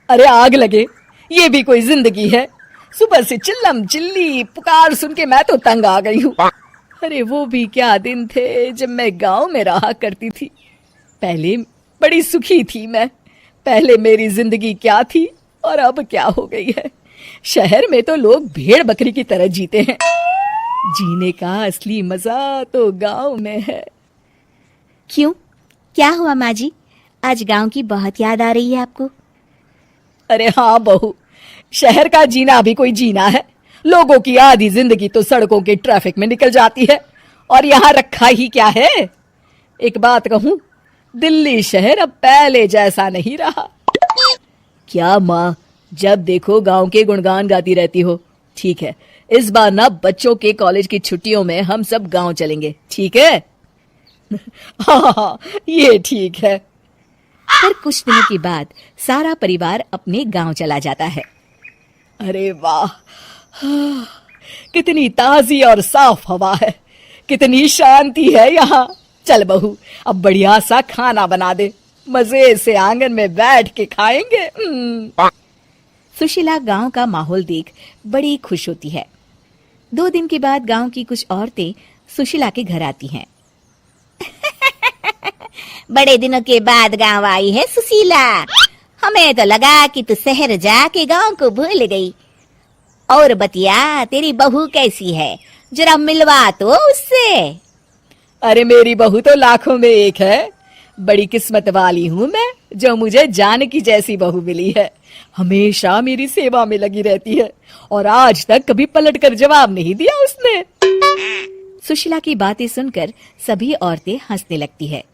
अरे आग लगे, ये भी कोई जिंदगी है। सुबह से चिल्लम चिल्ली पुकार सुन के मैं तो तंग आ गई हूँ। अरे वो भी क्या दिन थे जब मैं गांव में रहा करती थी। पहले बड़ी सुखी थी मैं। पहले मेरी जिंदगी क्या थी और अब क्या हो गई है। शहर में तो लोग भेड़ बकरी की तरह जीते हैं। जीने का असली मजा तो गांव में है। क्यों, क्या हुआ माँ जी? आज गांव की बहुत याद आ रही है आपको? अरे हाँ बहू, शहर का जीना भी कोई जीना है। लोगों की आधी जिंदगी तो सड़कों के ट्रैफिक में निकल जाती है और यहाँ रखा ही क्या है। एक बात कहूँ, दिल्ली शहर अब पहले जैसा नहीं रहा। क्या माँ, जब देखो गांव के गुणगान गाती रहती हो। ठीक है, इस बार ना बच्चों के कॉलेज की छुट्टियों में हम सब गांव चलेंगे, ठीक है? हाँ, ये ठीक है। फिर कुछ दिनों के बाद सारा परिवार अपने गांव चला जाता है। अरे वाह, कितनी ताजी और साफ हवा है, कितनी शांति है यहाँ। चल बहू, अब बढ़िया सा खाना बना दे, मजे से आंगन में बैठ के खाएंगे। सुशीला गांव का माहौल देख बड़ी खुश होती है। 2 दिन के बाद गांव की कुछ औरतें सुशीला के घर आती हैं। बड़े दिनों के बाद गांव आई है सुशीला। हमें तो लगा कि तू शहर जाके गांव को भूल गई। और बतिया, तेरी बहू कैसी है? जरा मिलवा तो उससे। अरे मेरी बहू तो लाखों में एक है। बड़ी किस्मत वाली हूँ मैं जो मुझे जानकी जैसी बहू मिली है। हमेशा मेरी सेवा में लगी रहती है और आज तक कभी पलट कर जवाब नहीं दिया उसने। सुशीला की बातें सुनकर सभी औरतें हंसने लगती है।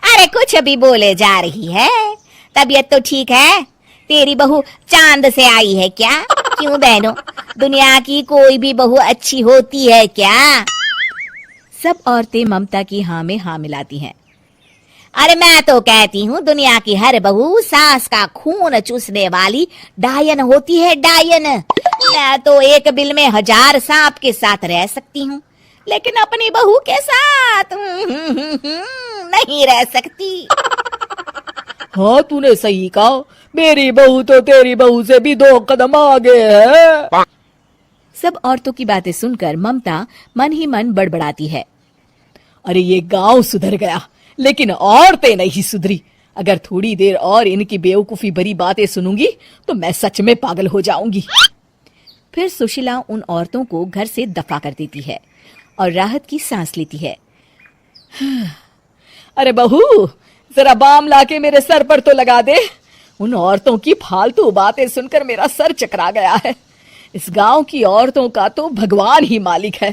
अरे कुछ अभी बोले जा रही है। तबीयत तो ठीक है? तेरी बहू चांद से आई है क्या? क्यों बहनों, दुनिया की कोई भी बहू अच्छी होती है क्या? सब औरतें ममता की हाँ में हाँ मिलाती हैं। अरे मैं तो कहती हूँ दुनिया की हर बहू सास का खून चूसने वाली डायन होती है, डायन। मैं तो एक बिल में 1000 सांप के साथ रह सकती हूँ, लेकिन अपनी बहू के साथ नहीं रह सकती। हाँ, तूने सही कहा। मेरी बहू तो तेरी बहू से भी 2 कदम आगे है। सब औरतों की बातें सुनकर ममता मन ही मन बड़बड़ाती है। अरे ये गांव सुधर गया, लेकिन औरतें नहीं सुधरी। अगर थोड़ी देर और इनकी बेवकूफी भरी बातें सुनूंगी तो मैं सच में पागल हो जाऊंगी। फिर सुशीला उन औरतों को घर से दफा कर देती है और राहत की सांस लेती है। अरे बहू, जरा बाम लाके मेरे सर पर तो लगा दे। उन औरतों की फालतू बातें सुनकर मेरा सर चकरा गया है। इस गांव की औरतों का तो भगवान ही मालिक है।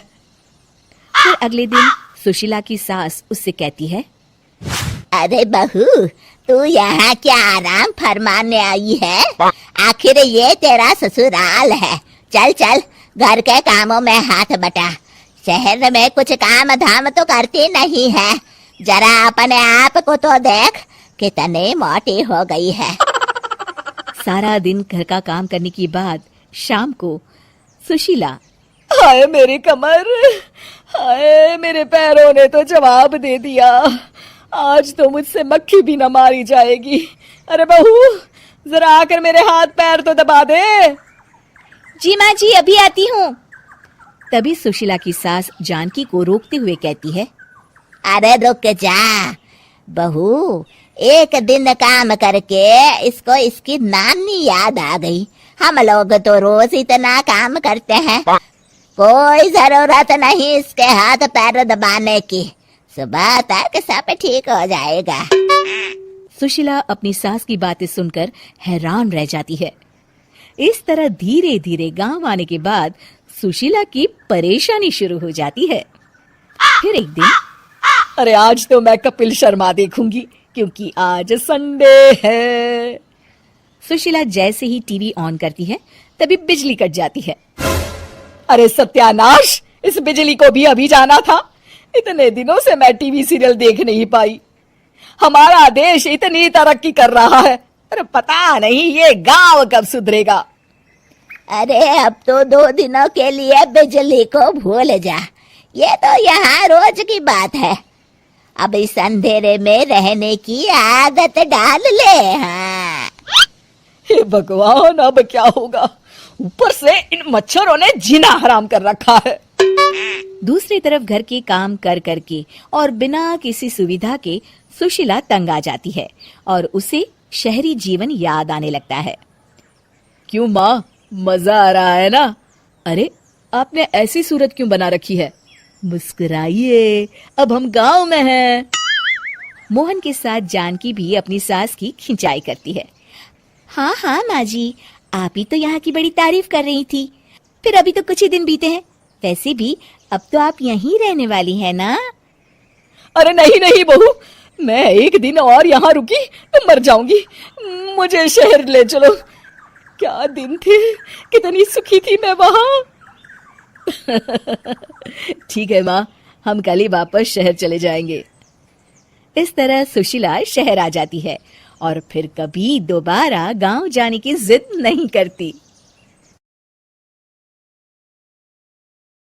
फिर अगले दिन सुशीला की सास उससे कहती है, अरे बहू, तू यहाँ क्या आराम फरमाने आई है? आखिर ये तेरा ससुराल है। चल चल, घर के कामों में हाथ बटा। शहर में कुछ काम धाम तो करती नहीं है। जरा अपने आप को तो देख, कितनी मोटी हो गई है। सारा दिन घर का काम करने के बाद शाम को सुशीला, हाय मेरी कमर, हाय मेरे पैरों ने तो जवाब दे दिया। आज तो मुझसे मक्खी भी न मारी जाएगी। अरे बहू, जरा आकर मेरे हाथ पैर तो दबा दे। जी माँ जी, अभी आती हूँ। तभी सुशीला की सास जानकी को रोकते हुए कहती है, अरे रुक जा बहू, एक दिन काम करके इसको इसकी नानी याद आ गई। हम लोग तो रोज इतना काम करते हैं, कोई जरूरत नहीं इसके हाथ पैर दबाने की। सुबह तक सब ठीक हो जाएगा। सुशीला अपनी सास की बातें सुनकर हैरान रह जाती है। इस तरह धीरे धीरे गांव आने के बाद सुशीला की परेशानी शुरू हो जाती है। फिर एक दिन, अरे आज तो मैं कपिल शर्मा देखूंगी, क्योंकि आज संडे है। सुशीला जैसे ही टीवी ऑन करती है तभी बिजली कट जाती है। अरे सत्यानाश, इस बिजली को भी अभी जाना था। इतने दिनों से मैं टीवी सीरियल देख नहीं पाई। हमारा देश इतनी तरक्की कर रहा है, अरे पता नहीं ये गांव कब सुधरेगा। अरे अब तो 2 दिनों के लिए बिजली को भूल जा। ये तो यहाँ रोज की बात है। अब इस अंधेरे में रहने की आदत डाल ले। हाँ। हे भगवान, अब क्या होगा? ऊपर से इन मच्छरों ने जीना हराम कर रखा है। दूसरी तरफ घर के काम कर करके और बिना किसी सुविधा के सुशीला तंग आ जाती है और उसे शहरी जीवन याद आने लगता है। क्यों माँ, मजा आ रहा है ना? अरे, आपने ऐसी सूरत क्यों बना रखी है? मुस्कुराइए, अब हम गांव में हैं। मोहन के साथ जानकी भी अपनी सास की खिंचाई करती है। हाँ हाँ माँ जी, आप ही तो यहाँ की बड़ी तारीफ कर रही थी। फिर अभी तो कुछ ही दिन बीते हैं। वैसे भी अब तो आप यहीं रहने वाली है ना? अरे नहीं नहीं बहू, मैं एक दिन और यहाँ रुकी तो मर जाऊंगी। मुझे शहर ले चलो। क्या दिन थे, कितनी सुखी थी मैं वहां। ठीक है माँ, हम कल ही वापस शहर चले जाएंगे। इस तरह सुशीला शहर आ जाती है और फिर कभी दोबारा गांव जाने की जिद नहीं करती।